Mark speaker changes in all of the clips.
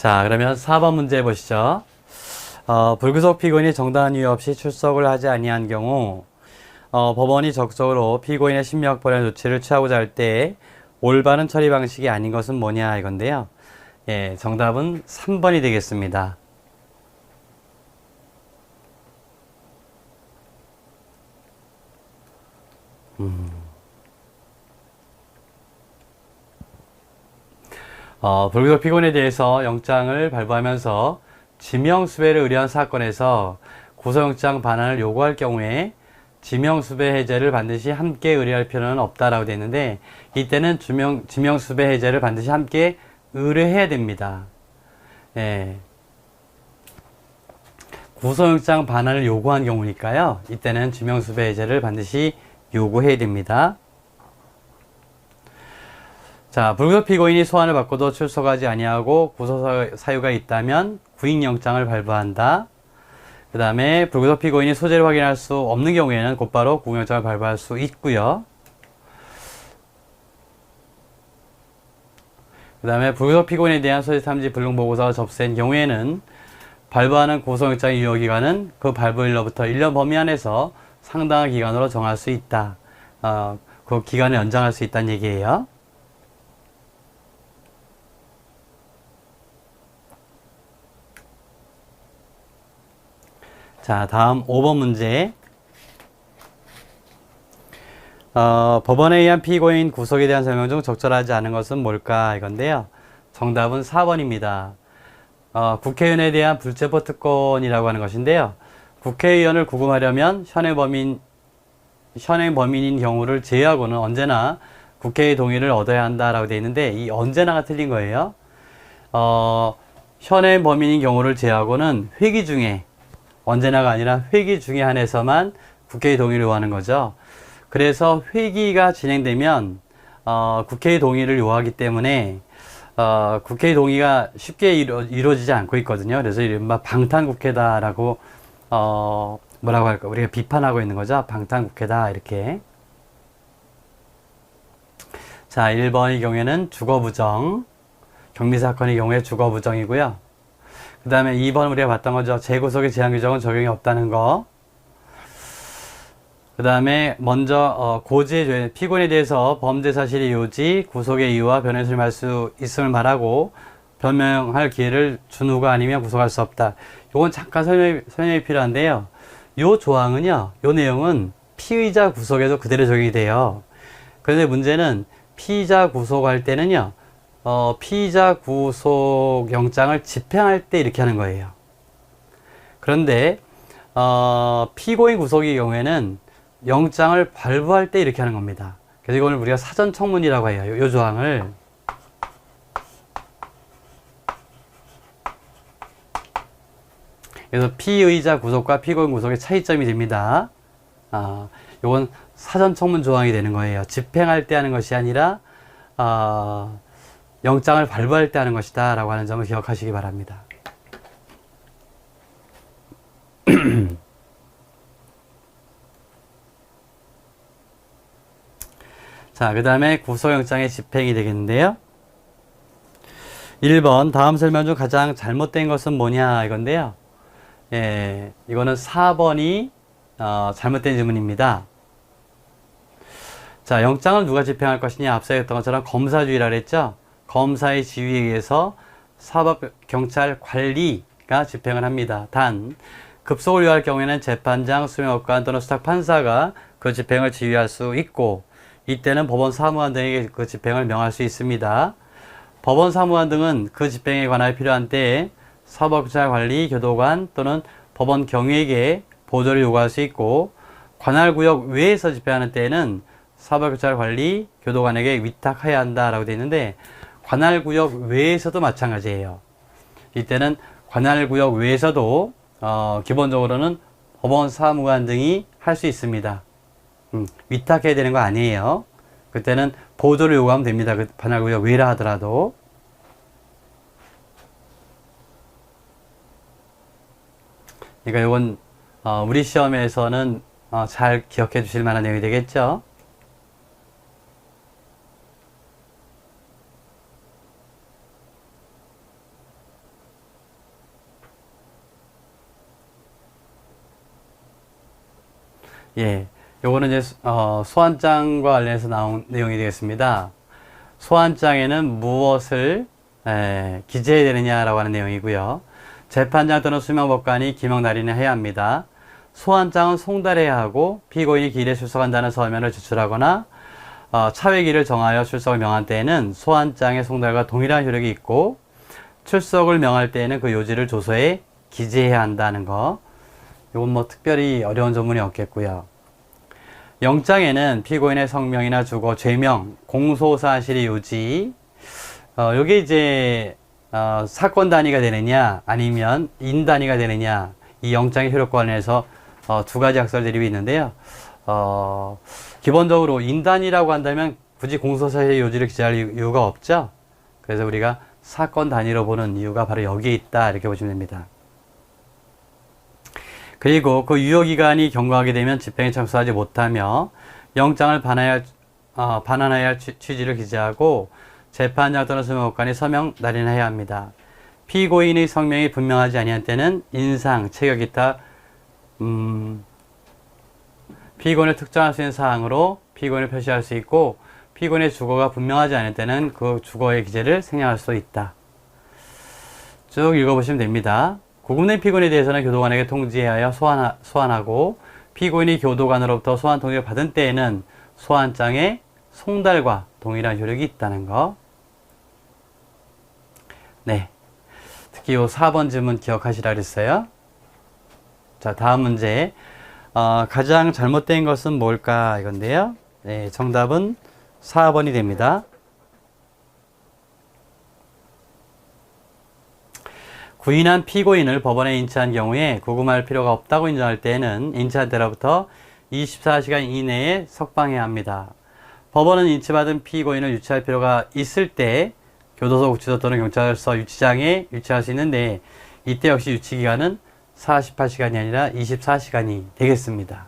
Speaker 1: 자, 그러면 4번 문제 보시죠. 불구속 피고인이 정당한 이유 없이 출석을 하지 아니한 경우 법원이 적극적으로 피고인의 심력 보완 조치를 취하고자 할 때 올바른 처리 방식이 아닌 것은 뭐냐 이건데요. 예, 정답은 3번이 되겠습니다. 불구속 피고인에 대해서 영장을 발부하면서 지명수배를 의뢰한 사건에서 구속영장 반환을 요구할 경우에 지명수배 해제를 반드시 함께 의뢰할 필요는 없다라고 되어 있는데, 이때는 지명수배 해제를 반드시 함께 의뢰해야 됩니다. 예. 구속영장 반환을 요구한 경우니까요. 이때는 지명수배 해제를 반드시 요구해야 됩니다. 자, 불구속 피고인이 소환을 받고도 출석하지 아니하고 구속 사유가 있다면 구인영장을 발부한다. 그 다음에 불구속 피고인이 소재를 확인할 수 없는 경우에는 곧바로 구인영장을 발부할 수 있고요. 그 다음에 불구속 피고인에 대한 소재 탐지 불능보고서가 접수된 경우에는 발부하는 구속영장의 유효기간은 그 발부일로부터 1년 범위 안에서 상당한 기간으로 정할 수 있다. 그 기간을 연장할 수 있다는 얘기예요. 자, 다음 5번 문제. 법원에 의한 피고인 구속에 대한 설명 중 적절하지 않은 것은 뭘까? 이건데요. 정답은 4번입니다. 국회의원에 대한 불체포 특권이라고 하는 것인데요. 국회의원을 구금하려면 현행 범인인 경우를 제외하고는 언제나 국회의 동의를 얻어야 한다라고 되어 있는데, 이 언제나가 틀린 거예요. 현행 범인인 경우를 제외하고는 회기 중에, 언제나가 아니라 회기 중에 한해서만 국회의 동의를 요하는 거죠. 그래서 회기가 진행되면 국회의 동의를 요하기 때문에 국회의 동의가 쉽게 이루어지지 않고 있거든요. 그래서 이른바 방탄국회다라고 뭐라고 할까, 우리가 비판하고 있는 거죠. 방탄국회다, 이렇게. 자, 1번의 경우에는 주거부정, 경미사건의 경우에 주거부정이고요. 그 다음에 2번 우리가 봤던 거죠. 재구속의 제한 규정은 적용이 없다는 거. 그 다음에 먼저 고지의 조회, 피고인에 대해서 범죄 사실의 요지, 구속의 이유와 변호를 설명할 수 있음을 말하고 변명할 기회를 준 후가 아니면 구속할 수 없다. 요건 잠깐 설명이 필요한데요. 요 조항은요, 요 내용은 피의자 구속에도 그대로 적용이 돼요. 그런데 문제는 피의자 구속할 때는요, 피의자 구속 영장을 집행할 때 이렇게 하는 거예요. 그런데 피고인 구속의 경우에는 영장을 발부할 때 이렇게 하는 겁니다. 그래서 이걸 우리가 사전 청문이라고 해요. 요 조항을. 그래서 피의자 구속과 피고인 구속의 차이점이 됩니다. 요건 사전 청문 조항이 되는 거예요. 집행할 때 하는 것이 아니라 영장을 발부할 때 하는 것이다 라고 하는 점을 기억하시기 바랍니다. 자, 그 다음에 구속영장의 집행이 되겠는데요. 1번, 다음 설명 중 가장 잘못된 것은 뭐냐 이건데요. 예, 이거는 4번이 잘못된 질문입니다. 자, 영장을 누가 집행할 것이냐, 앞서 했던 것처럼 검사주의라 그랬죠. 검사의 지휘에 의해서 사법경찰관리가 집행을 합니다. 단, 급속을 요할 경우에는 재판장, 수명업관 또는 수탁판사가 그 집행을 지휘할 수 있고, 이때는 법원 사무관 등에게 그 집행을 명할 수 있습니다. 법원 사무관 등은 그 집행에 관하여 필요한 때에 사법경찰관리 교도관 또는 법원 경위에게 보조를 요구할 수 있고, 관할구역 외에서 집행하는 때에는 사법경찰관리 교도관에게 위탁해야 한다라고 되어 있는데, 관할구역 외에서도 마찬가지예요. 이때는 관할구역 외에서도 기본적으로는 법원 사무관 등이 할 수 있습니다. 위탁해야 되는 거 아니에요. 그때는 보조를 요구하면 됩니다. 그 관할구역 외라 하더라도. 그러니까 이건 우리 시험에서는 잘 기억해 주실 만한 내용이 되겠죠. 예, 요거는 이제 소환장과 관련해서 나온 내용이 되겠습니다. 소환장에는 무엇을 기재해야 되느냐라고 하는 내용이고요. 재판장 또는 수명법관이 기명 날인을 해야 합니다. 소환장은 송달해야 하고 피고인이 기일에 출석한다는 서면을 제출하거나 차회기를 정하여 출석을 명한 때에는 소환장의 송달과 동일한 효력이 있고 출석을 명할 때에는 그 요지를 조서에 기재해야 한다는 거. 이건 뭐 특별히 어려운 조문이 없겠고요. 영장에는 피고인의 성명이나 주거, 죄명, 공소사실의 요지, 요게 이제 사건 단위가 되느냐 아니면 인 단위가 되느냐, 이 영장의 효력과 관련해서 두 가지 학설 대립이 있는데요. 기본적으로 인 단위라고 한다면 굳이 공소사실의 요지를 기재할 이유가 없죠. 그래서 우리가 사건 단위로 보는 이유가 바로 여기에 있다, 이렇게 보시면 됩니다. 그리고 그 유효기간이 경과하게 되면 집행에 착수하지 못하며 영장을 반환해야 할 취지를 기재하고 재판장 또는 수명법관이 서명 날인해야 합니다. 피고인의 성명이 분명하지 아니한 때는 인상, 체결 기타 피고인을 특정할 수 있는 사항으로 피고인을 표시할 수 있고, 피고인의 주거가 분명하지 않을 때는 그 주거의 기재를 생략할 수 있다. 쭉 읽어보시면 됩니다. 구금된 피고인에 대해서는 교도관에게 통지하여 소환하고, 피고인이 교도관으로부터 소환 통지를 받은 때에는 소환장의 송달과 동일한 효력이 있다는 거. 네. 특히 요 4번 질문 기억하시라 그랬어요. 자, 다음 문제. 가장 잘못된 것은 뭘까? 이건데요. 네, 정답은 4번이 됩니다. 구인한 피고인을 법원에 인치한 경우에 구금할 필요가 없다고 인정할 때에는 인치한 때로부터 24시간 이내에 석방해야 합니다. 법원은 인치받은 피고인을 유치할 필요가 있을 때 교도소, 구치소 또는 경찰서 유치장에 유치할 수 있는데, 이때 역시 유치기간은 48시간이 아니라 24시간이 되겠습니다.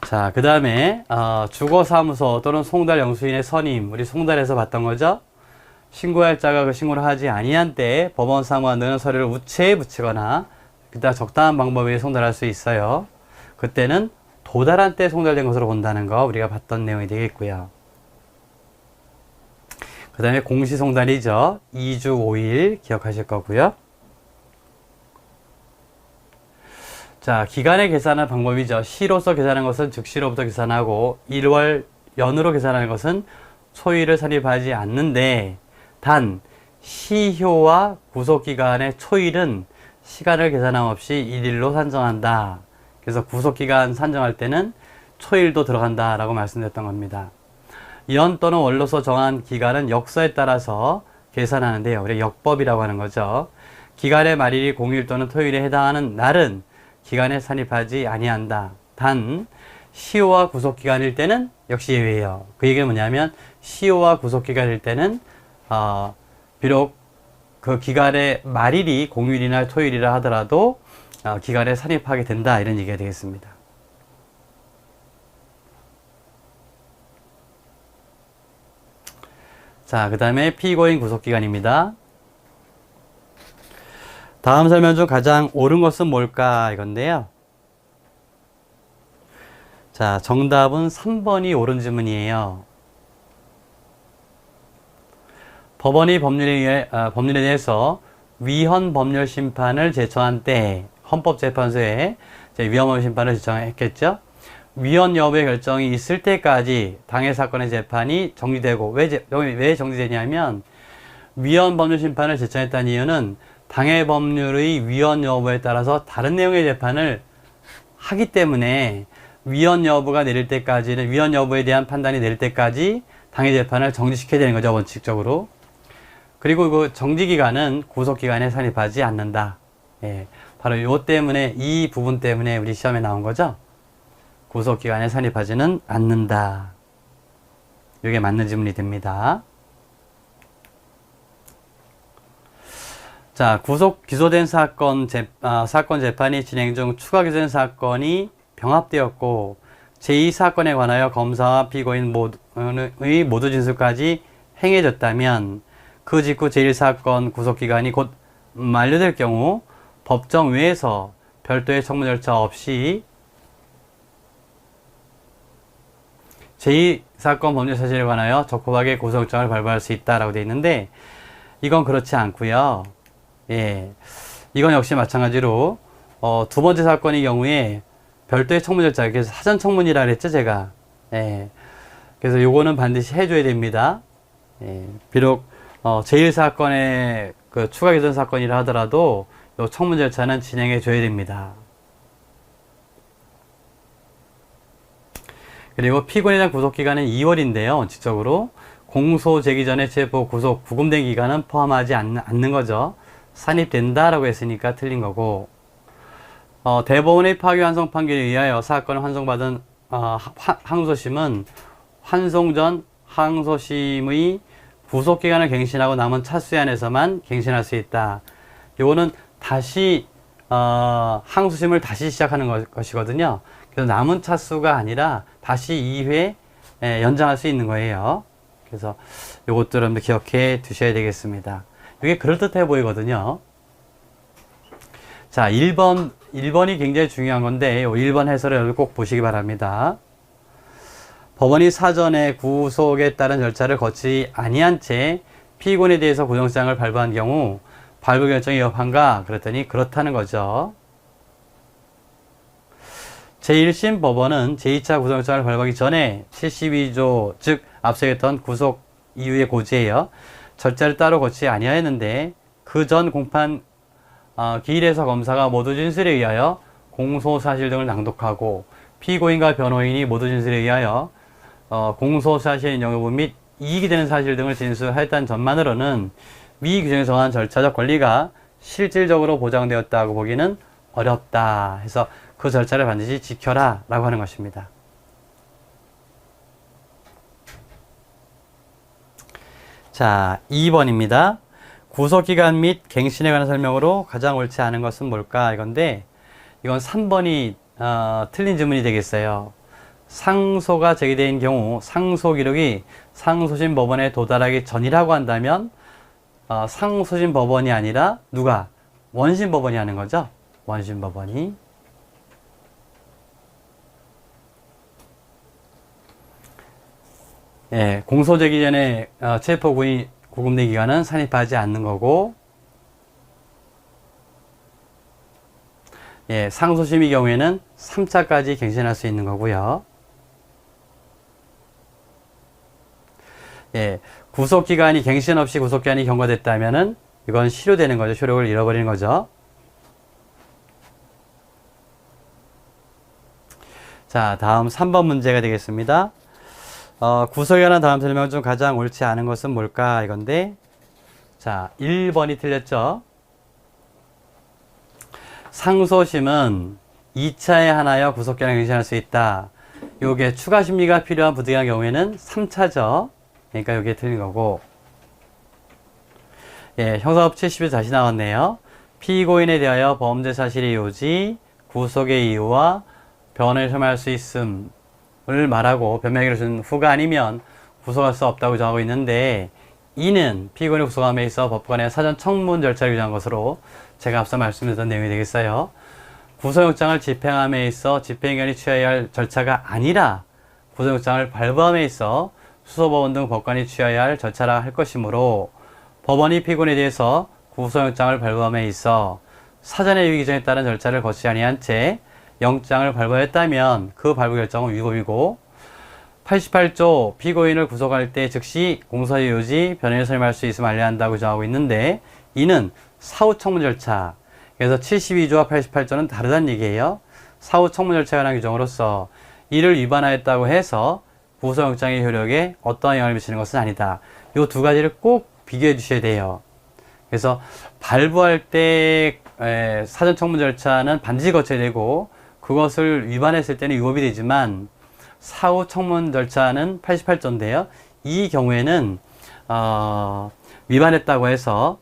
Speaker 1: 자, 그 다음에 주거사무소 또는 송달 영수인의 선임, 우리 송달에서 봤던 거죠. 신고할 자가 그 신고를 하지 아니한 때 법원 사무관들은 서류를 우체에 붙이거나 그다 적당한 방법에 의해 송달할 수 있어요. 그때는 도달한 때 송달된 것으로 본다는 거 우리가 봤던 내용이 되겠고요. 그 다음에 공시송달이죠. 2주 5일 기억하실 거고요. 자, 기간에 계산하는 방법이죠. 시로서 계산하는 것은 즉시로부터 계산하고, 1월 연으로 계산하는 것은 초일을 산입하지 않는데, 단 시효와 구속기간의 초일은 시간을 계산함 없이 1일로 산정한다. 그래서 구속기간 산정할 때는 초일도 들어간다 라고 말씀드렸던 겁니다. 연 또는 월로서 정한 기간은 역서에 따라서 계산하는데요. 우리가 역법이라고 하는 거죠. 기간의 말일이 공휴일 또는 토요일에 해당하는 날은 기간에 산입하지 아니한다. 단 시효와 구속기간일 때는 역시 예외예요. 그 얘기는 뭐냐면, 시효와 구속기간일 때는 비록 그 기간의 말일이 공휴일이나 토요일이라 하더라도 기간에 산입하게 된다, 이런 얘기가 되겠습니다. 자, 그 다음에 피고인 구속기간입니다. 다음 설명 중 가장 옳은 것은 뭘까? 이건데요. 자, 정답은 3번이 옳은 질문이에요. 법원이 법률에 대해서 위헌 법률 심판을 제청한 때 헌법재판소에 위헌 법률 심판을 제청했겠죠. 위헌 여부의 결정이 있을 때까지 당해 사건의 재판이 정지되고, 왜 정지되냐면, 위헌 법률 심판을 제청했다는 이유는 당해 법률의 위헌 여부에 따라서 다른 내용의 재판을 하기 때문에, 위헌 여부가 내릴 때까지는, 위헌 여부에 대한 판단이 내릴 때까지 당해 재판을 정지시켜야 되는 거죠, 원칙적으로. 그리고 그 정지기간은 구속기간에 산입하지 않는다. 예, 바로 요 때문에, 이 부분 때문에 우리 시험에 나온 거죠. 구속기간에 산입하지는 않는다. 이게 맞는 질문이 됩니다. 자, 기소된 사건 재판이 진행 중 추가 기소된 사건이 병합되었고, 제2사건에 관하여 검사와 피고인 모두 진술까지 행해졌다면, 그 직후 제1사건 구속기간이 곧 만료될 경우 법정 외에서 별도의 청문 절차 없이 제2사건 범죄 사실에 관하여 적법하게 구속영장을 발부할 수 있다라고 되어 있는데, 이건 그렇지 않고요. 예, 이건 역시 마찬가지로 두 번째 사건의 경우에 별도의 청문 절차, 그래서 사전 청문이라 그랬죠 제가. 예, 그래서 요거는 반드시 해줘야 됩니다. 예, 비록 제1사건의 그 추가 개선 사건이라 하더라도 요 청문 절차는 진행해 줘야 됩니다. 그리고 피고인에 대한 구속기간은 2월인데요. 원칙적으로 공소 제기 전에 체포, 구속, 구금된 기간은 포함하지 않는 거죠. 산입된다라고 했으니까 틀린 거고, 대법원의 파기환송 판결에 의하여 사건을 환송받은 항소심은 환송 전 항소심의 구속기간을 갱신하고 남은 차수에 한해서만 갱신할 수 있다. 요거는 다시 항소심을 다시 시작하는 것이거든요. 그래서 남은 차수가 아니라 다시 2회 연장할 수 있는 거예요. 그래서 요것도 여러분들 기억해 두셔야 되겠습니다. 이게 그럴듯해 보이거든요. 자, 1번이 굉장히 중요한 건데, 1번 해설을 여러분 꼭 보시기 바랍니다. 법원이 사전에 구속에 따른 절차를 거치지 아니한 채 피고인에 대해서 구속영장을 발부한 경우 발부 결정이 위협한가? 그랬더니 그렇다는 거죠. 제1심 법원은 제2차 구속영장을 발부하기 전에 72조, 즉 앞서 했던 구속 이유의 고지예요. 절차를 따로 거치지 아니하였는데 그 전 공판 기일에서 검사가 모두 진술에 의하여 공소사실 등을 낭독하고 피고인과 변호인이 모두 진술에 의하여 공소사실 영유부 및 이익이 되는 사실 등을 진술하였다는 점만으로는 미 규정에 정한 절차적 권리가 실질적으로 보장되었다고 보기는 어렵다 해서 그 절차를 반드시 지켜라 라고 하는 것입니다. 자, 2번입니다. 구속기간 및 갱신에 관한 설명으로 가장 옳지 않은 것은 뭘까? 이건데, 이건 3번이 틀린 질문이 되겠어요. 상소가 제기된 경우 상소 기록이 상소심 법원에 도달하기 전이라고 한다면 상소심 법원이 아니라 누가? 원심 법원이 하는 거죠. 원심 법원이. 예, 공소 제기 전에 체포 구금된 기간은 산입하지 않는 거고, 예, 상소심의 경우에는 3차까지 갱신할 수 있는 거고요. 예, 구속기간이 갱신 없이 구속기간이 경과됐다면은 이건 실효되는 거죠. 효력을 잃어버리는 거죠. 자, 다음 3번 문제가 되겠습니다. 구속에 관한 다음 설명 중 가장 옳지 않은 것은 뭘까? 이건데, 자, 1번이 틀렸죠. 상소심은 2차에 한하여 구속기간을 갱신할 수 있다. 요게 추가 심리가 필요한 부득이한 경우에는 3차죠. 그러니까 여기에 틀린 거고, 예, 형사법 70에 다시 나왔네요. 피고인에 대하여 범죄 사실의 요지, 구속의 이유와 변호를 혐의할 수 있음을 말하고 변명을 준 후가 아니면 구속할 수 없다고 정하고 있는데, 이는 피고인의 구속함에 있어 법관의 사전 청문 절차를 규정한 것으로 제가 앞서 말씀드렸던 내용이 되겠어요. 구속영장을 집행함에 있어 집행기관이 취하여야 할 절차가 아니라 구속영장을 발부함에 있어 수소법원 등 법관이 취하여야 할 절차라 할 것이므로, 법원이 피고인에 대해서 구속영장을 발부함에 있어 사전의 유의 규정에 따른 절차를 거치지 아니한 채 영장을 발부했다면 그 발부 결정은 위법이고, 88조 피고인을 구속할 때 즉시 공소의 요지, 변호인을 선임할 수 있음을 알려야 한다고 정하고 있는데, 이는 사후 청문 절차, 그래서 72조와 88조는 다르다는 얘기예요. 사후 청문 절차에 관한 규정으로서 이를 위반하였다고 해서 구속영장의 효력에 어떠한 영향을 미치는 것은 아니다. 이 두 가지를 꼭 비교해 주셔야 돼요. 그래서 발부할 때 사전 청문 절차는 반드시 거쳐야 되고, 그것을 위반했을 때는 위법이 되지만 사후 청문 절차는 88조인데요. 이 경우에는 위반했다고 해서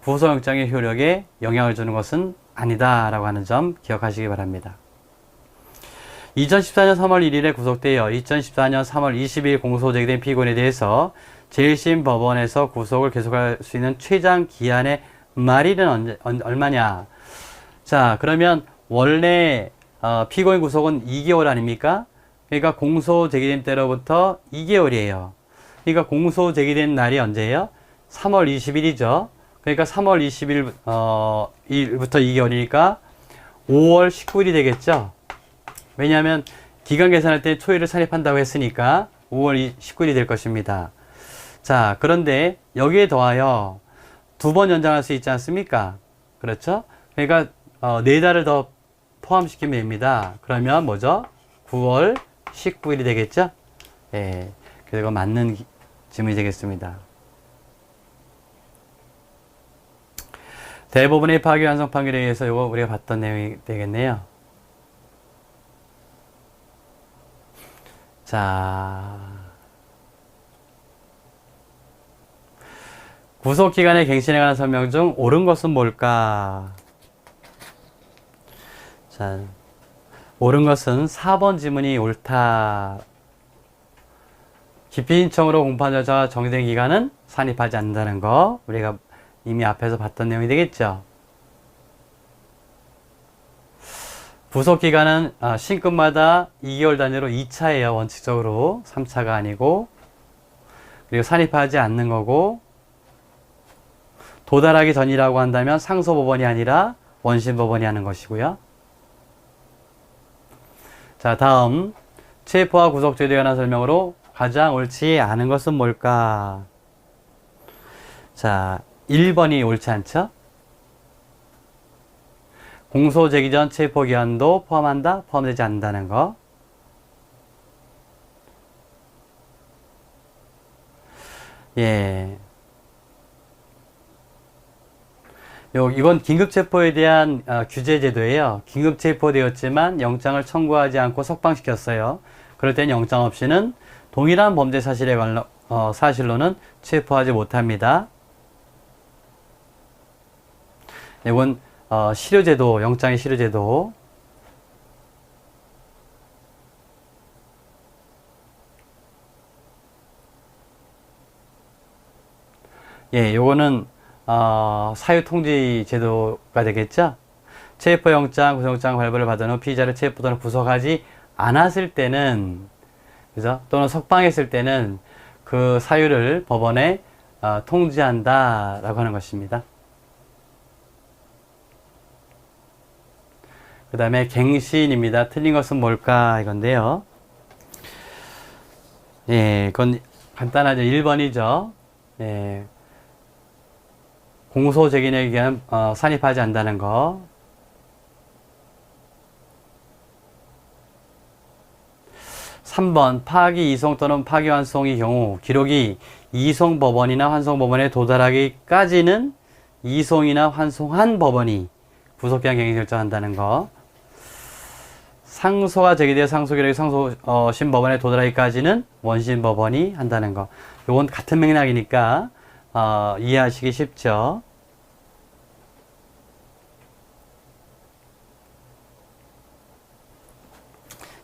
Speaker 1: 구속영장의 효력에 영향을 주는 것은 아니다라고 하는 점 기억하시기 바랍니다. 2014년 3월 1일에 구속되어 2014년 3월 20일 공소 제기된 피고인에 대해서 제1심 법원에서 구속을 계속할 수 있는 최장 기한의 말일은 얼마냐? 자, 그러면 원래 피고인 구속은 2개월 아닙니까? 그러니까 공소 제기된 때로부터 2개월이에요. 그러니까 공소 제기된 날이 언제예요? 3월 20일이죠. 그러니까 3월 20일 일부터 2개월이니까 5월 19일이 되겠죠. 왜냐하면 기간 계산할 때 초일을 산입한다고 했으니까 5월 19일이 될 것입니다. 자, 그런데 여기에 더하여 2번 연장할 수 있지 않습니까? 그렇죠? 그러니까 4달을 더 포함시키면 됩니다. 그러면 뭐죠? 9월 19일이 되겠죠? 예, 그리고 맞는 질문이 되겠습니다. 대부분의 파기환송 판결에 의해서 이거 우리가 봤던 내용이 되겠네요. 자, 구속기간의 갱신에 관한 설명 중 옳은 것은 뭘까? 자, 옳은 것은 4번 지문이 옳다. 기피 신청으로 공판 절차가 정지된 기간은 산입하지 않는다는 거 우리가 이미 앞에서 봤던 내용이 되겠죠. 구속기간은 신급마다 2개월 단위로 2차예요. 원칙적으로 3차가 아니고. 그리고 산입하지 않는 거고, 도달하기 전이라고 한다면 상소법원이 아니라 원심법원이 하는 것이고요. 자, 다음 체포와 구속제도에 관한 설명으로 가장 옳지 않은 것은 뭘까? 자, 1번이 옳지 않죠? 공소 제기 전 체포기한도 포함한다? 포함되지 않는다는 거. 예. 이건 긴급체포에 대한 규제 제도예요. 긴급체포되었지만 영장을 청구하지 않고 석방시켰어요. 그럴 땐 영장 없이는 동일한 범죄 사실에 관련 사실로는 체포하지 못합니다. 이건 실효제도, 영장의 실효제도. 예, 요거는 사유통지 제도가 되겠죠. 체포영장, 구속영장 발부를 받은 후 피의자를 체포 또는 구속하지 않았을 때는, 그죠? 또는 석방했을 때는 그 사유를 법원에 통지한다라고 하는 것입니다. 그 다음에 갱신입니다. 틀린 것은 뭘까? 이건데요. 예, 그건 간단하죠. 1번이죠. 예. 공소 제기에 기한 산입하지 않는다는 거. 3번 파기 이송 또는 파기 환송의 경우 기록이 이송 법원이나 환송 법원에 도달하기까지는 이송이나 환송한 법원이 구속기한 갱신 결정한다는 거. 상소가 제기되어 상소 기록이 상소심 법원에 도달하기까지는 원심 법원이 한다는 거. 요건 같은 맥락이니까 이해하시기 쉽죠.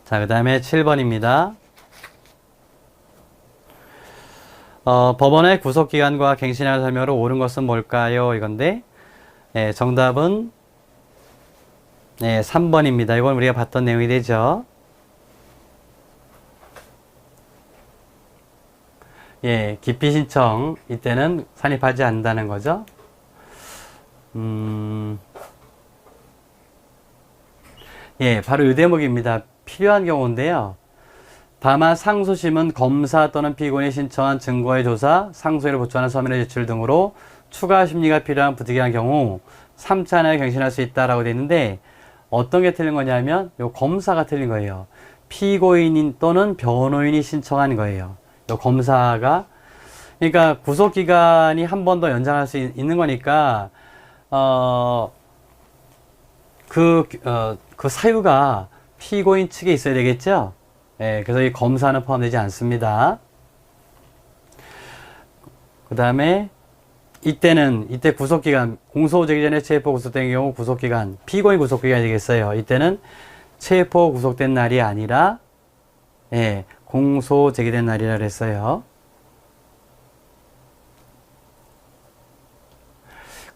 Speaker 1: 자, 그 다음에 7번입니다. 법원의 구속기간과 갱신할 설명으로 옳은 것은 뭘까요? 이건데, 정답은 3번입니다. 이건 우리가 봤던 내용이 되죠. 예, 기피 신청, 이때는 산입하지 않는다는 거죠. 예, 바로 이 대목입니다. 필요한 경우인데요. 다만 상소심은 검사 또는 피고인이 신청한 증거의 조사, 상소인을 보충하는 서면의 제출 등으로 추가 심리가 필요한 부득이한 경우 3차 내에 갱신할 수 있다라고 되어 있는데 어떤 게 틀린 거냐면 요 검사가 틀린 거예요. 피고인인 또는 변호인이 신청한 거예요. 요 검사가 그러니까 구속기간이 한 번 더 연장할 수 있는 거니까 그 사유가 피고인 측에 있어야 되겠죠? 예, 그래서 이 검사는 포함되지 않습니다. 그 다음에 이때 구속기간, 공소 제기 전에 체포 구속된 경우 구속기간, 피고인 구속기간이 되겠어요. 이때는 체포 구속된 날이 아니라, 예, 공소 제기된 날이라 그랬어요.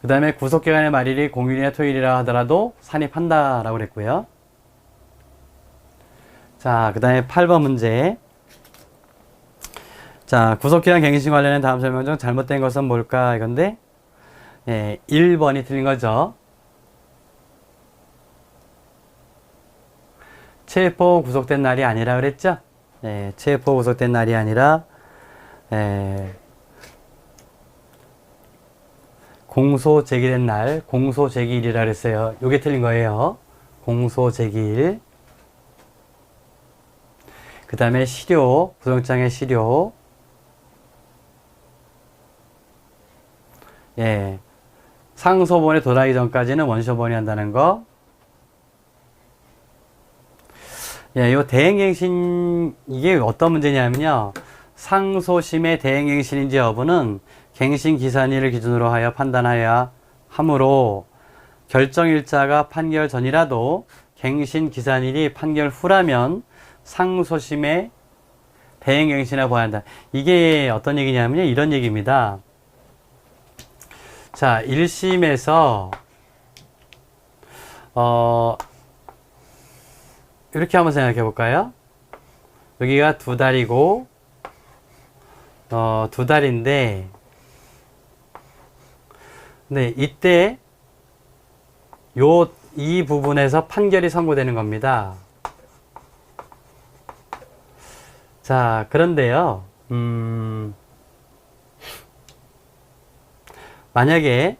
Speaker 1: 그 다음에 구속기간의 말일이 공휴일이나 토요일이라 하더라도 산입한다라고 그랬고요. 자, 그 다음에 8번 문제. 자, 구속기간 갱신 관련된 다음 설명 중 잘못된 것은 뭘까? 이건데, 1번이 틀린 거죠. 체포 구속된 날이 아니라 그랬죠? 체포 구속된 날이 아니라, 공소 제기된 날, 공소 제기일이라 그랬어요. 요게 틀린 거예요. 공소 제기일. 그 다음에 실효, 구속장의 실효. 상소본에 도달하기 전까지는 원소본이 한다는 거. 요 대행갱신, 이게 어떤 문제냐면요. 상소심의 대행갱신인지 여부는 갱신기산일을 기준으로 하여 판단하여야 하므로 결정일자가 판결 전이라도 갱신기산일이 판결 후라면 상소심의 대행갱신이라 보아야 한다. 이게 어떤 얘기냐면요. 이런 얘기입니다. 자, 1심에서 이렇게 한번 생각해 볼까요? 여기가 2달이고 2달인데 네, 이때 이 부분에서 판결이 선고되는 겁니다. 자, 그런데요. 만약에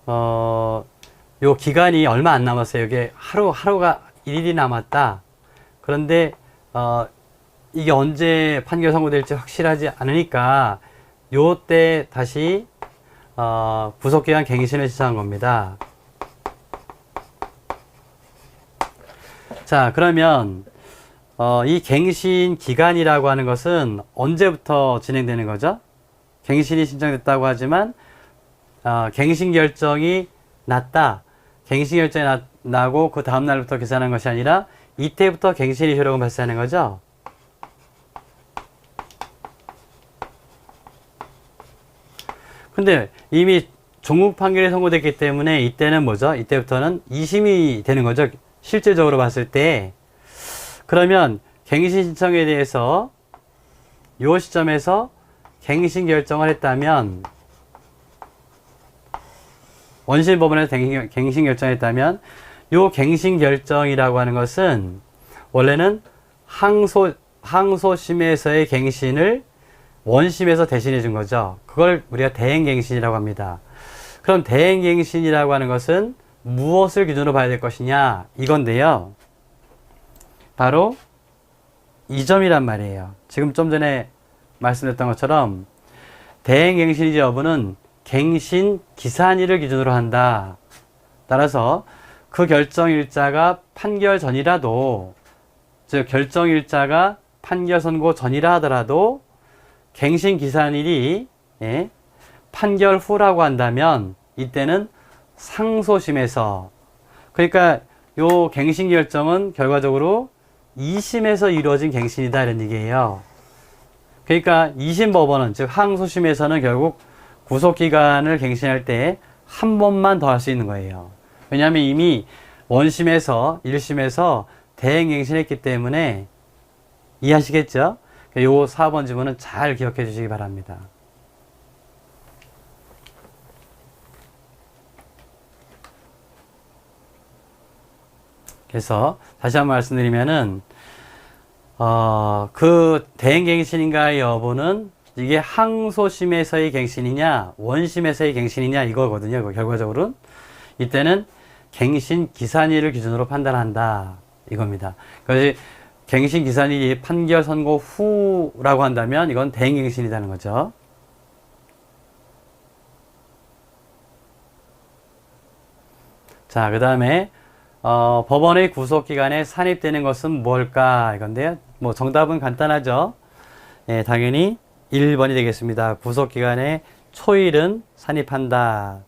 Speaker 1: 요 기간이 얼마 안 남았어요. 이게 하루가 1일이 남았다. 그런데 이게 언제 판결 선고될지 확실하지 않으니까 요때 다시 구속기간 갱신을 시작한 겁니다. 자, 그러면 이 갱신 기간이라고 하는 것은 언제부터 진행되는 거죠? 갱신이 신청됐다고 하지만 갱신 결정이 났다. 갱신 결정이 나고 그 다음 날부터 계산하는 것이 아니라 이때부터 갱신이 효력을 발생하는 거죠. 근데 이미 종국 판결이 선고됐기 때문에 이때는 뭐죠? 이때부터는 2심이 되는 거죠. 실제적으로 봤을 때. 그러면 갱신 신청에 대해서 이 시점에서 갱신 결정을 했다면, 원심 법원에서 갱신 결정을 했다면 요 갱신 결정이라고 하는 것은 원래는 항소심에서의 갱신을 원심에서 대신해 준 거죠. 그걸 우리가 대행갱신이라고 합니다. 그럼 대행갱신이라고 하는 것은 무엇을 기준으로 봐야 될 것이냐, 이건데요. 바로 이 점이란 말이에요. 지금 좀 전에 말씀드렸던 것처럼 대행갱신이지 여부는 갱신 기산일을 기준으로 한다. 따라서 그 결정일자가 판결 전이라도, 즉 결정일자가 판결 선고 전이라 하더라도 갱신 기산일이 판결 후라고 한다면 이때는 상소심에서, 그러니까 요 갱신 결정은 결과적으로 2심에서 이루어진 갱신이다, 이런 얘기예요. 그러니까 2심 법원은, 즉 항소심에서는 결국 구속기간을 갱신할 때 한 번만 더 할 수 있는 거예요. 왜냐하면 이미 원심에서 1심에서 대행갱신했기 때문에. 이해하시겠죠? 요 4번 지문은 잘 기억해 주시기 바랍니다. 그래서 다시 한번 말씀드리면은 그 대행갱신인가의 여부는 이게 항소심에서의 갱신이냐 원심에서의 갱신이냐 이거거든요. 결과적으로는 이때는 갱신 기산일을 기준으로 판단한다, 이겁니다. 그래서 갱신 기산일이 판결 선고 후라고 한다면 이건 대행갱신이라는 거죠. 자, 그 다음에 법원의 구속기간에 산입되는 것은 뭘까, 이건데요. 뭐 정답은 간단하죠. 당연히 1번이 되겠습니다. 구속기간에 초일은 산입한다.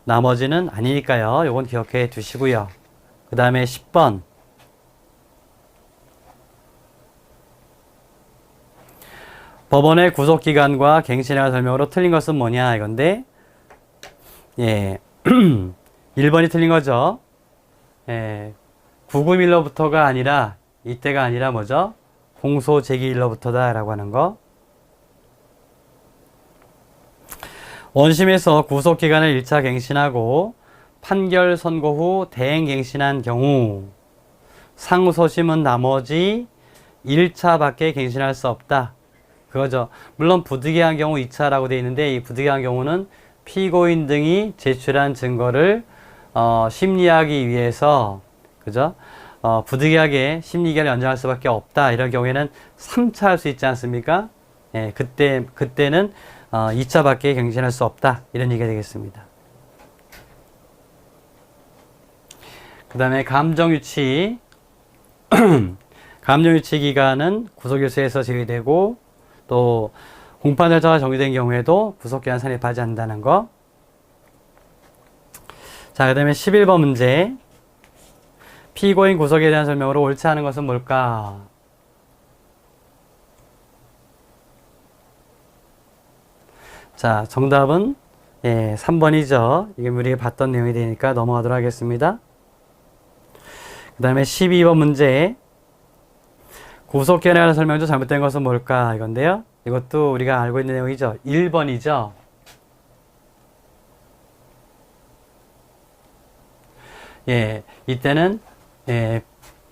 Speaker 1: 나머지는 아니니까요. 요건 기억해 두시고요. 그 다음에 10번. 법원의 구속기간과 갱신의 설명으로 틀린 것은 뭐냐, 이건데 예. 1번이 틀린 거죠. 예. 구금일로부터가 아니라, 이때가 아니라 뭐죠? 공소제기일로부터다 라고 하는 거. 원심에서 구속기간을 1차 갱신하고 판결 선고 후 대행갱신한 경우 상소심은 나머지 1차 밖에 갱신할 수 없다. 그거죠. 물론 부득이한 경우 2차라고 되어 있는데 이 부득이한 경우는 피고인 등이 제출한 증거를 심리하기 위해서 그죠? 부득이하게 심리기간을 연장할 수밖에 없다. 이런 경우에는 3차 할 수 있지 않습니까? 예, 그때는 2차 밖에 갱신할 수 없다. 이런 얘기가 되겠습니다. 그 다음에 감정유치. 감정유치 기간은 구속일수에서 제외되고 또 공판절차가 정지된 경우에도 구속기간 산입하지 않는다는 거. 자, 그 다음에 11번 문제. 피고인 구속에 대한 설명으로 옳지 않은 것은 뭘까? 자, 정답은 3번이죠. 이게 우리가 봤던 내용이 되니까 넘어가도록 하겠습니다. 그 다음에 12번 문제. 구속기간에 관한 설명 중 잘못된 것은 뭘까? 이건데요. 이것도 우리가 알고 있는 내용이죠. 1번이죠. 예, 이때는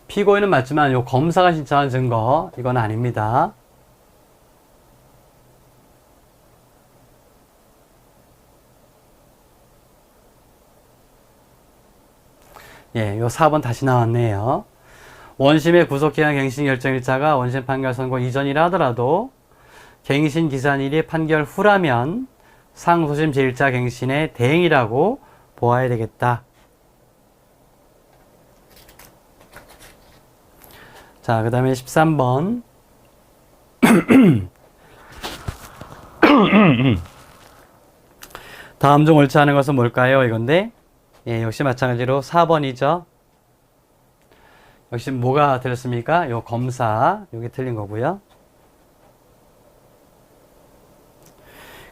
Speaker 1: 피고인은 맞지만 요 검사가 신청한 증거 이건 아닙니다. 예, 요 4번 다시 나왔네요. 원심의 구속기간 갱신 결정일자가 원심 판결 선고 이전이라 하더라도 갱신 기산일이 판결 후라면 상소심 제1차 갱신의 대행이라고 보아야 되겠다. 자, 그 다음에 13번. 다음 중 옳지 않은 것은 뭘까요? 이건데, 예, 역시 마찬가지로 4번이죠. 역시 뭐가 틀렸습니까? 요 검사, 요게 틀린 거고요.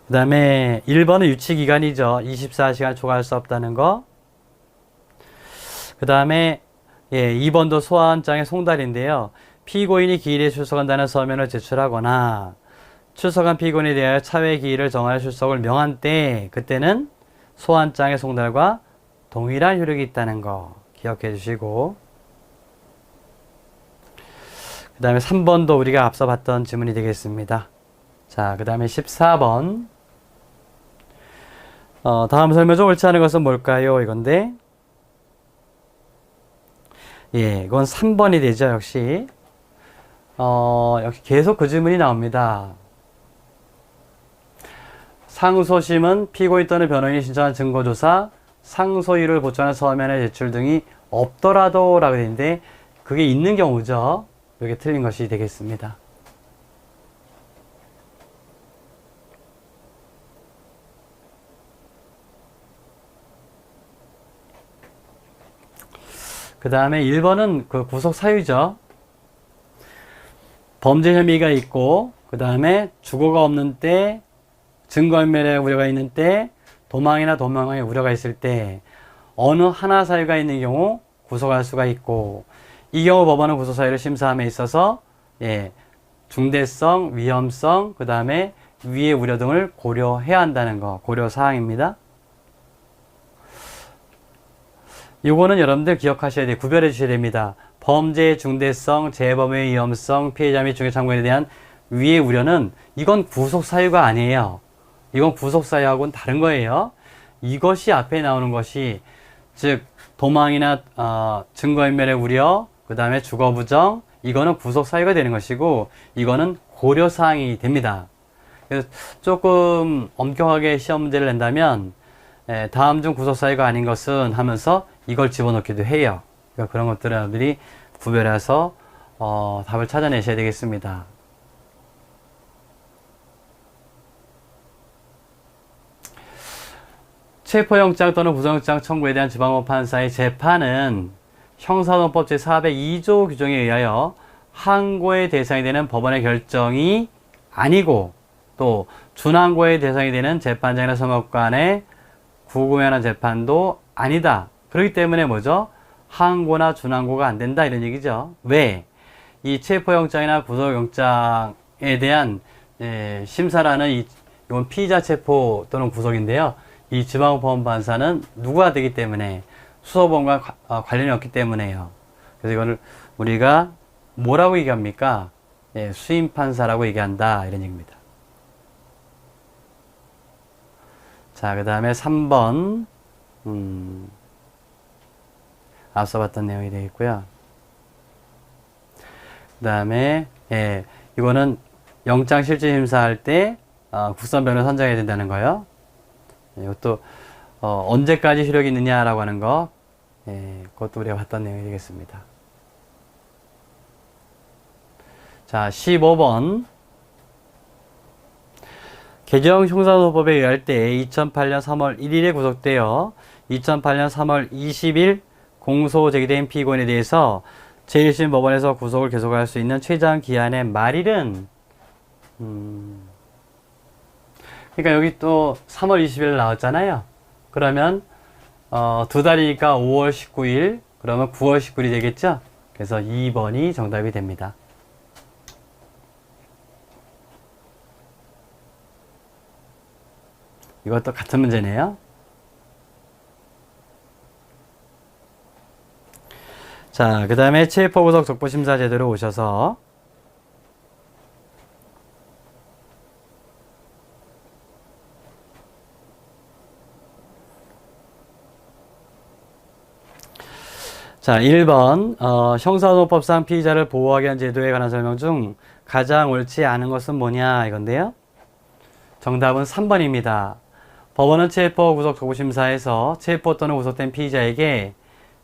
Speaker 1: 그 다음에 1번은 유치기간이죠. 24시간 초과할 수 없다는 거. 그 다음에 2번도 소환장의 송달인데요. 피고인이 기일에 출석한다는 서면을 제출하거나 출석한 피고인에 대하여 차회 기일을 정하여 출석을 명한 때 그때는 소환장의 송달과 동일한 효력이 있다는 거 기억해 주시고, 그 다음에 3번도 우리가 앞서 봤던 지문이 되겠습니다. 자, 그 다음에 14번. 다음 설명 중 옳지 않은 것은 뭘까요? 이건데, 예, 이건 3번이 되죠, 역시. 역시 계속 그 질문이 나옵니다. 상소심은 피고인 또는 변호인이 신청한 증거조사, 상소유를 보충하는 서면의 제출 등이 없더라도 라고 되는데, 그게 있는 경우죠. 이게 틀린 것이 되겠습니다. 그 다음에 1번은 그 구속 사유죠. 범죄 혐의가 있고, 그 다음에 주거가 없는 때, 증거인멸의 우려가 있는 때, 도망이나 도망의 우려가 있을 때, 어느 하나 사유가 있는 경우 구속할 수가 있고, 이 경우 법원은 구속 사유를 심사함에 있어서, 중대성, 위험성, 그 다음에 위의 우려 등을 고려해야 한다는 거, 고려사항입니다. 요거는 여러분들 기억하셔야 돼요. 구별해 주셔야 됩니다. 범죄의 중대성, 재범의 위험성, 피해자 및 중개 참고인에 대한 위의 우려는 이건 구속 사유가 아니에요. 이건 구속 사유하고는 다른 거예요. 이것이 앞에 나오는 것이 즉 도망이나 증거인멸의 우려, 그 다음에 주거 부정, 이거는 구속 사유가 되는 것이고 이거는 고려 사항이 됩니다. 그래서 조금 엄격하게 시험 문제를 낸다면 다음 중 구속 사유가 아닌 것은 하면서 이걸 집어넣기도 해요. 그러니까 그런 것들을 여러분들이 구별해서 답을 찾아내셔야 되겠습니다. 체포영장 또는 구속영장 청구에 대한 지방법 판사의 재판은 형사노법 제402조 규정에 의하여 항고의 대상이 되는 법원의 결정이 아니고 또 준항고의 대상이 되는 재판장이나 사법관의 구금연한 재판도 아니다. 그렇기 때문에 뭐죠? 항고나 준항고가 안 된다 이런 얘기죠. 왜? 이 체포영장이나 구속영장에 대한 심사라는 이건 피의자 체포 또는 구속인데요. 이 지방법원판사는 누구가 되기 때문에 수사법원과 관련이 없기 때문에요. 그래서 이거를 우리가 뭐라고 얘기합니까? 수임판사라고 얘기한다 이런 얘기입니다. 자, 그 다음에 3번 앞서 봤던 내용이 되겠고요. 그 다음에 이거는 영장 실질 심사할 때 국선 변호사 선정해야 된다는 거요. 이것도 언제까지 효력이 있느냐라고 하는 거, 그것도 우리가 봤던 내용이 되겠습니다. 자, 15번. 개정 형사소송법에 의할 때 2008년 3월 1일에 구속되어 2008년 3월 20일 공소 제기된 피고인에 대해서 제1심 법원에서 구속을 계속할 수 있는 최장 기한의 말일은 그러니까 여기 또 3월 20일 나왔잖아요. 그러면 두 달이니까 5월 19일 그러면 9월 19일이 되겠죠. 그래서 2번이 정답이 됩니다. 이것도 같은 문제네요. 자, 그 다음에 체포구속 적부심사 제도로 오셔서 자, 1번 형사소송법상 피의자를 보호하기 위한 제도에 관한 설명 중 가장 옳지 않은 것은 뭐냐 이건데요. 정답은 3번입니다. 법원은 체포구속 적부심사에서 체포 또는 구속된 피의자에게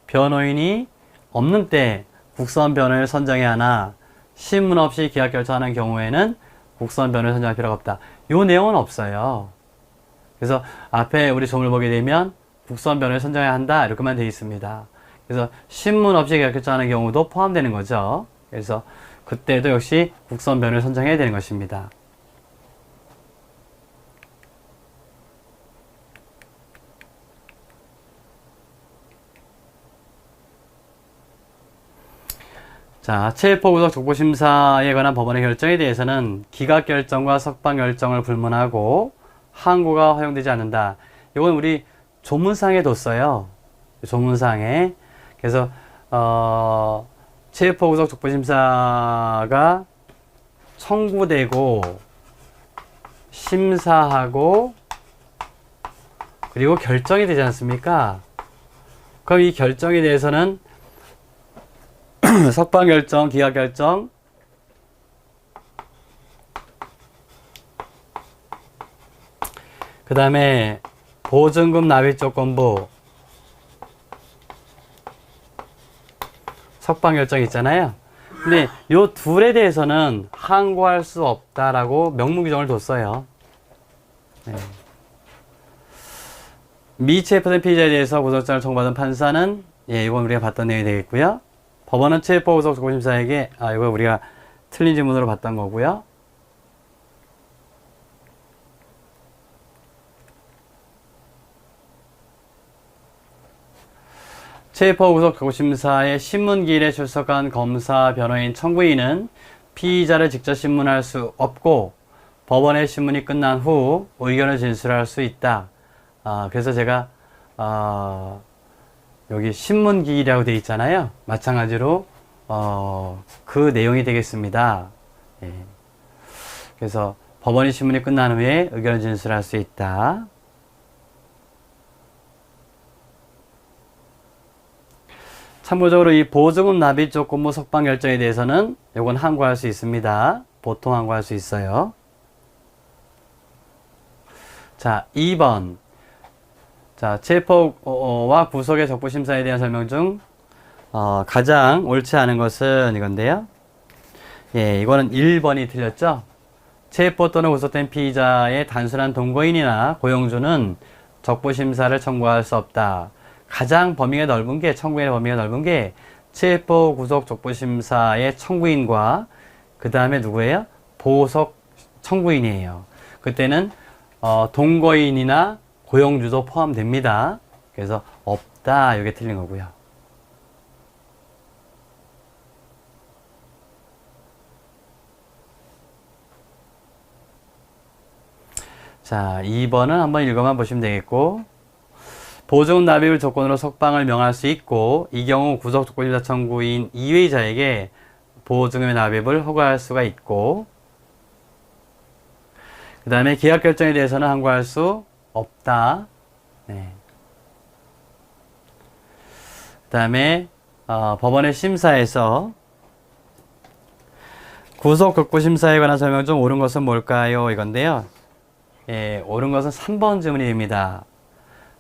Speaker 1: 변호인이 없는 때 국선 변호인을 선정해야 하나 신문 없이 기각 결정하는 경우에는 국선 변호인을 선정할 필요가 없다. 요 내용은 없어요. 그래서 앞에 우리 조문을 보게 되면 국선 변호인을 선정해야 한다 이렇게만 되어 있습니다. 그래서 신문 없이 기각 결정하는 경우도 포함되는 거죠. 그래서 그때도 역시 국선 변호인을 선정해야 되는 것입니다. 자, 체포구속 적부심사에 관한 법원의 결정에 대해서는 기각 결정과 석방 결정을 불문하고 항고가 허용되지 않는다. 이건 우리 조문상에 뒀어요. 조문상에. 그래서 체포구속 적부심사가 청구되고 심사하고 그리고 결정이 되지 않습니까? 그럼 이 결정에 대해서는 석방 결정, 기각 결정, 그 다음에 보증금 납입 조건부, 석방 결정 있잖아요. 근데 요 둘에 대해서는 항고할 수 없다라고 명문 규정을 뒀어요. 네. 미체포된 피의자에 대해서 구속장을 청구받은 판사는 이건 우리가 봤던 내용이 되겠고요. 법원은 체포구속 적부심사에게 이거 우리가 틀린 질문으로 봤던 거고요. 체포구속 적부심사의 신문기일에 출석한 검사, 변호인, 청구인은 피의자를 직접 신문할 수 없고 법원의 신문이 끝난 후 의견을 진술할 수 있다. 그래서 제가 여기 신문기일이라고 되어 있잖아요. 마찬가지로 그 내용이 되겠습니다. 그래서 법원의 신문이 끝난 후에 의견을 진술할 수 있다. 참고적으로 이 보증금 납입 조건부 석방 결정에 대해서는 이건 항고할 수 있습니다. 보통 항고할 수 있어요. 자, 2번. 자, 체포와 구속의 적부심사에 대한 설명 중 가장 옳지 않은 것은 이건데요. 이거는 1번이 틀렸죠. 체포 또는 구속된 피의자의 단순한 동거인이나 고용주는 적부심사를 청구할 수 없다. 가장 범위가 넓은 게, 청구인의 범위가 넓은 게 체포, 구속, 적부심사의 청구인과 그 다음에 누구예요? 보석 청구인이에요. 그때는 동거인이나 고용주도 포함됩니다. 그래서 없다, 이게 틀린 거고요. 자, 2번은 한번 읽어만 보시면 되겠고, 보증 납입을 조건으로 석방을 명할 수 있고, 이 경우 구속조건심사 청구인 이의자에게 보증금의 납입을 허가할 수가 있고, 그 다음에 계약 결정에 대해서는 항고할 수 없다. 네. 그 다음에 법원의 심사에서 구속급부심사에 관한 설명 중 옳은 것은 뭘까요? 이건데요. 예, 옳은 것은 3번 질문입니다.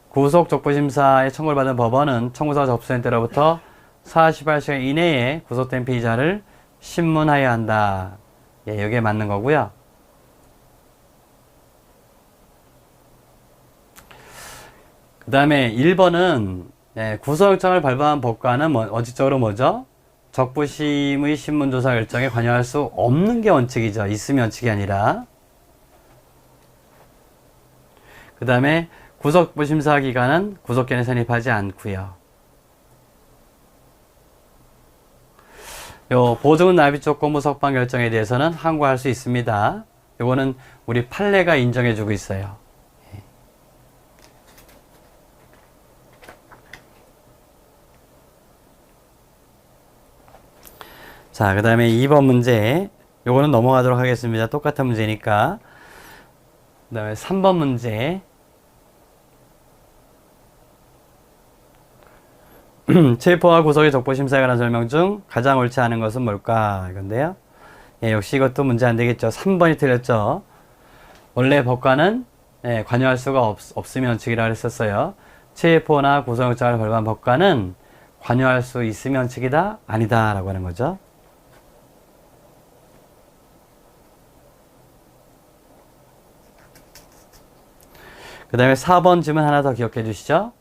Speaker 1: 구속족부심사에 청구를 받은 법원은 청구서가 접수된 때로부터 48시간 이내에 구속된 피의자를 신문하여야 한다. 예, 이게 맞는 거고요. 그 다음에 1번은 구속영장을 발부한 법관은 원칙적으로 뭐죠? 적부심의 신문조사 결정에 관여할 수 없는 게 원칙이죠. 있으면 원칙이 아니라. 그 다음에 구속부심사 기간은 구속견에 선입하지 않고요. 요 보증은 납입 조건부 석방 결정에 대해서는 항고할 수 있습니다. 요거는 우리 판례가 인정해주고 있어요. 자, 그 다음에 2번 문제. 요거는 넘어가도록 하겠습니다. 똑같은 문제니까. 그 다음에 3번 문제. 체포와 구속의 적부심사에 관한 설명 중 가장 옳지 않은 것은 뭘까? 이건데요. 예, 역시 이것도 문제 안 되겠죠. 3번이 틀렸죠. 원래 법관은 관여할 수가 없으면 원칙이라고 했었어요. 체포나 구속영장을 발부한 법관은 관여할 수 있으면 원칙이다? 아니다. 라고 하는 거죠. 그 다음에 4번 질문 하나 더 기억해 주시죠.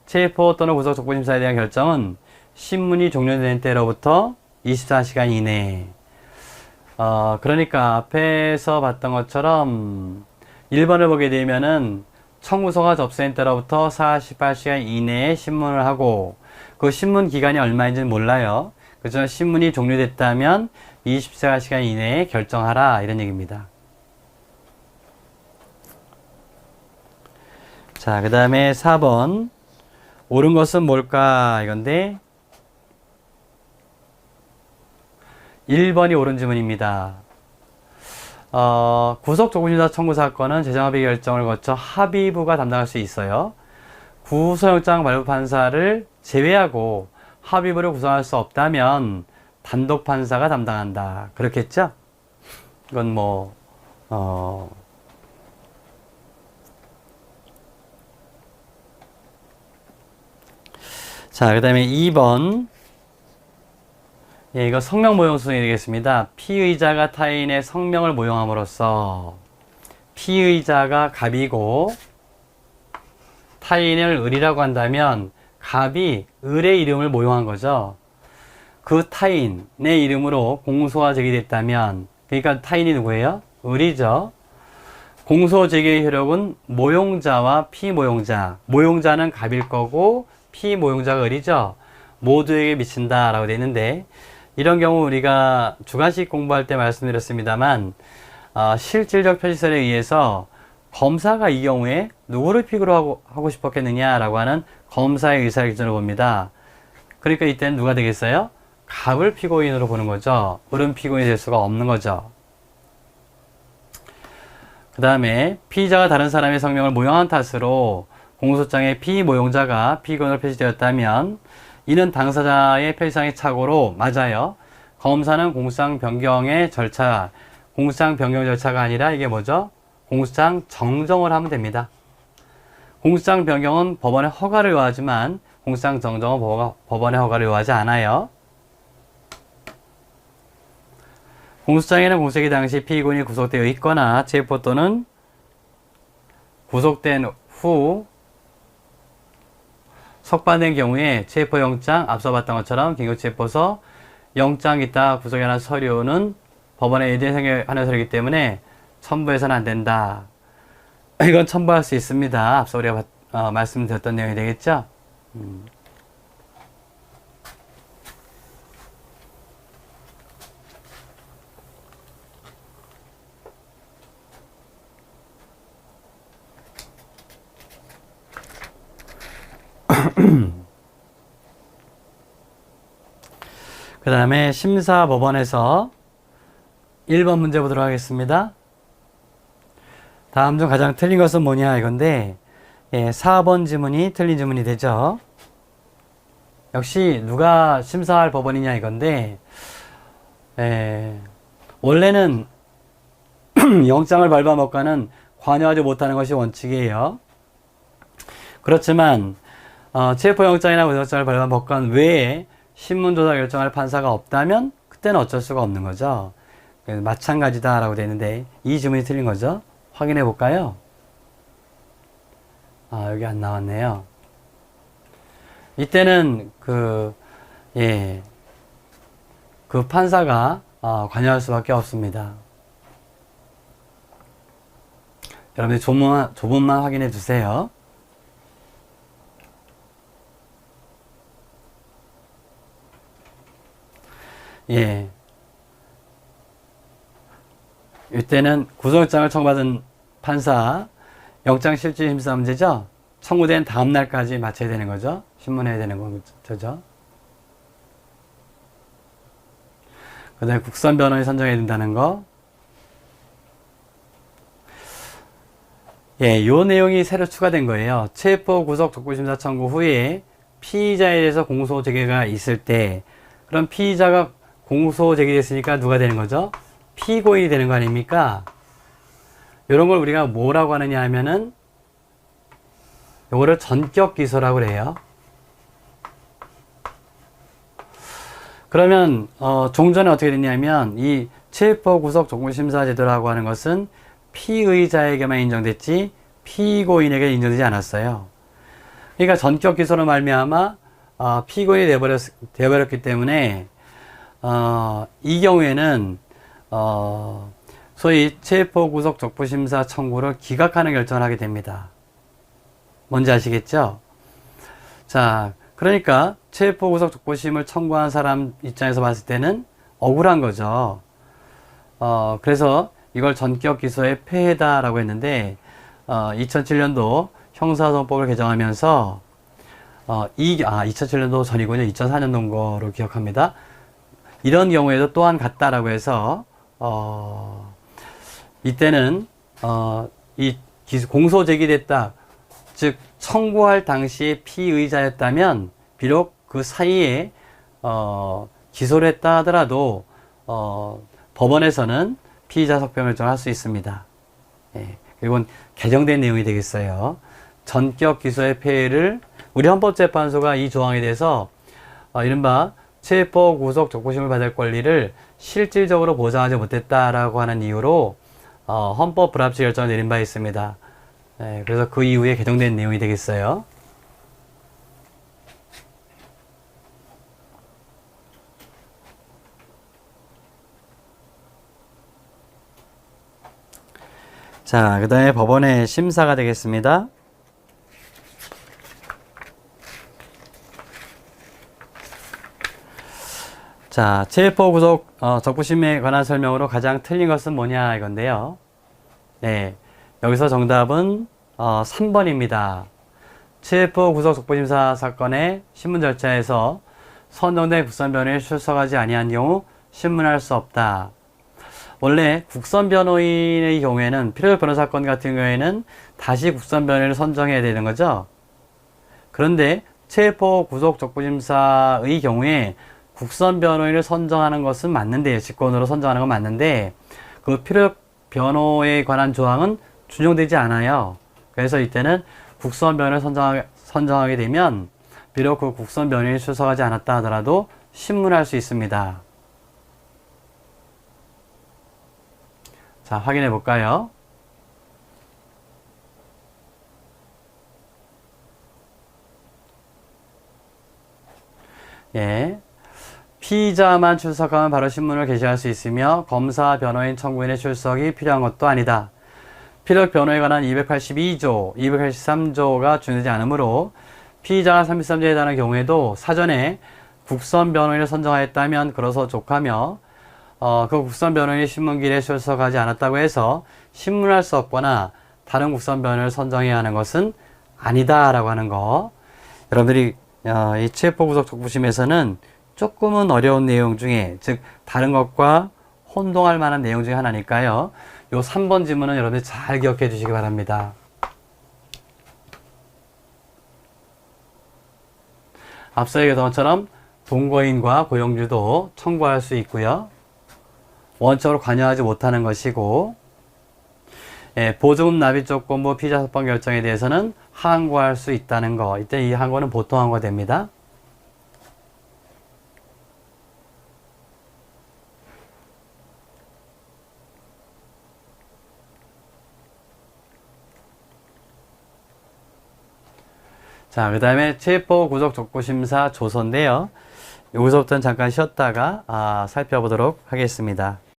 Speaker 1: 체포 또는 구속 적부심사에 대한 결정은 신문이 종료된 때로부터 24시간 이내에 그러니까 앞에서 봤던 것처럼 1번을 보게 되면은 청구서가 접수된 때로부터 48시간 이내에 신문을 하고 그 신문 기간이 얼마인지는 몰라요. 그래서 신문이 종료됐다면 24시간 이내에 결정하라 이런 얘기입니다. 자, 그 다음에 4번 옳은 것은 뭘까? 이건데 1번이 옳은 질문입니다. 구속조부심사 청구 사건은 재정합의 결정을 거쳐 합의부가 담당할 수 있어요. 구속영장 발부 판사를 제외하고 합의부를 구성할 수 없다면 단독 판사가 담당한다. 그렇겠죠? 이건 자, 그 다음에 2번. 예, 이거 성명 모용 수정이 되겠습니다. 피의자가 타인의 성명을 모용함으로써 피의자가 갑이고 타인을 을이라고 한다면 갑이 을의 이름을 모용한 거죠. 그 타인의 이름으로 공소가 제기됐다면, 그러니까 타인이 누구예요? 을이죠. 공소 제기의 효력은 모용자와 피모용자, 모용자는 갑일 거고 피모용자가 을이죠. 모두에게 미친다라고 되어 있는데, 이런 경우 우리가 주관식 공부할 때 말씀드렸습니다만 실질적 표시설에 의해서 검사가 이 경우에 누구를 픽으로 하고 싶었겠느냐라고 하는 검사의 의사를 기준으로 봅니다. 그러니까 이때는 누가 되겠어요? 갑을 피고인으로 보는 거죠. 을은 피고인이 될 수가 없는 거죠. 그 다음에 피의자가 다른 사람의 성명을 모용한 탓으로 공소장에 피모용자가 피고인으로 표시되었다면 이는 당사자의 표시상의 착오로 맞아요. 검사는 공소장 변경의 절차, 공소장 변경 절차가 아니라 이게 뭐죠? 공소장 정정을 하면 됩니다. 공소장 변경은 법원의 허가를 요하지만 공소장 정정은 법원의 허가를 요하지 않아요. 공소장에는 공소기 당시 피고인이 구속되어 있거나 체포 또는 구속된 후 석방된 경우에 체포영장 앞서 봤던 것처럼 긴급체포서 영장 있다 구속에 관한 서류는 법원에 예정하는 서류이기 때문에 첨부해서는 안 된다. 이건 첨부할 수 있습니다. 앞서 우리가 말씀드렸던 내용이 되겠죠? 그 다음에 심사법원에서 1번 문제 보도록 하겠습니다. 다음 중 가장 틀린 것은 뭐냐 이건데, 4번 지문이 틀린 지문이 되죠. 역시 누가 심사할 법원이냐 이건데, 원래는 영장을 발부함업과는 관여하지 못하는 것이 원칙이에요. 그렇지만 체포영장이나 구속영장을 발부한 법관 외에 신문조사 결정할 판사가 없다면 그때는 어쩔 수가 없는 거죠. 마찬가지다라고 되어 있는데 이 지문이 틀린 거죠. 확인해 볼까요? 여기 안 나왔네요. 이때는 그 판사가 관여할 수밖에 없습니다. 여러분들 조문만 확인해 주세요. 이때는 구속영장을 청구받은 판사 영장실질심사 문제죠. 청구된 다음 날까지 마쳐야 되는 거죠. 신문해야 되는 거죠. 그 다음에 국선 변호인이 선정해야 된다는 거. 요 내용이 새로 추가된 거예요. 체포 구속 족구심사 청구 후에 피의자에 대해서 공소 제기가 있을 때, 그럼 피의자가 공소 제기됐으니까 누가 되는 거죠? 피고인이 되는 거 아닙니까? 이런 걸 우리가 뭐라고 하느냐 하면은 요거를 전격 기소라고 그래요. 그러면 종전에 어떻게 됐냐면 이 체포 구속 족구심사 제도라고 하는 것은 피의자에게만 인정됐지 피고인에게 인정되지 않았어요. 그러니까 전격 기소로 말미암아 피고인이 되어버렸기 때문에 이 경우에는 소위 체포 구속 족부심사 청구를 기각하는 결정을 하게 됩니다. 뭔지 아시겠죠? 자, 그러니까 체포 구속 족부심을 청구한 사람 입장에서 봤을 때는 억울한 거죠. 그래서 이걸 전격 기소의 폐해다라고 했는데 2007년도 형사소송법을 개정하면서 2007년도 전이군요. 2004년도인 거로 기억합니다. 이런 경우에도 또한 같다라고 해서 이때는 이 공소 제기됐다, 즉 청구할 당시에 피의자였다면 비록 그 사이에 기소를 했다 하더라도 법원에서는 피의자 석병을 정할 수 있습니다. 이건 개정된 내용이 되겠어요. 전격 기소의 폐해를 우리 헌법재판소가 이 조항에 대해서 이른바 체포 구속 족부심을 받을 권리를 실질적으로 보장하지 못했다라고 하는 이유로 헌법 불합치 결정을 내린 바 있습니다. 그래서 그 이후에 개정된 내용이 되겠어요. 자, 그 다음에 법원의 심사가 되겠습니다. 자, 체포 구속 적부심에 관한 설명으로 가장 틀린 것은 뭐냐 이건데요. 여기서 정답은 3번입니다. 체포 구속 적부심사 사건의 신문 절차에서 선정된 국선 변호인이 출석하지 아니한 경우 신문할 수 없다. 원래 국선 변호인의 경우에는 필요적 변호 사건 같은 경우에는 다시 국선 변호인을 선정해야 되는 거죠. 그런데 체포 구속 적부심사의 경우에 국선 변호인을 선정하는 것은 맞는데, 직권으로 선정하는 건 맞는데 그 필요적 변호에 관한 조항은 준용되지 않아요. 그래서 이때는 국선 변호인을 선정하게 되면 비록 그 국선 변호인이 출석하지 않았다 하더라도 신문할 수 있습니다. 자, 확인해 볼까요? 피의자만 출석하면 바로 신문을 게시할 수 있으며 검사, 변호인, 청구인의 출석이 필요한 것도 아니다. 피력 변호에 관한 282조, 283조가 준용되지 않으므로 피의자가 313조에 해당하는 경우에도 사전에 국선 변호인을 선정하였다면 그로서 족하며 그 국선 변호인이 신문기일에 출석하지 않았다고 해서 신문할 수 없거나 다른 국선 변호인을 선정해야 하는 것은 아니다라고 하는 거. 여러분들이 이 체포구속 족부심에서는 조금은 어려운 내용 중에, 즉 다른 것과 혼동할 만한 내용 중에 하나니까요. 요 3번 지문은 여러분들이 잘 기억해 주시기 바랍니다. 앞서 얘기했던 것처럼 동거인과 고용주도 청구할 수 있고요. 원칙으로 관여하지 못하는 것이고, 보조금 납입 조건부 피의자 석방 결정에 대해서는 항고할 수 있다는 거. 이때 이 항고는 보통 항고가 됩니다. 자, 그 다음에 체포구속족부심사 조서인데요. 여기서부터는 잠깐 쉬었다가 살펴보도록 하겠습니다.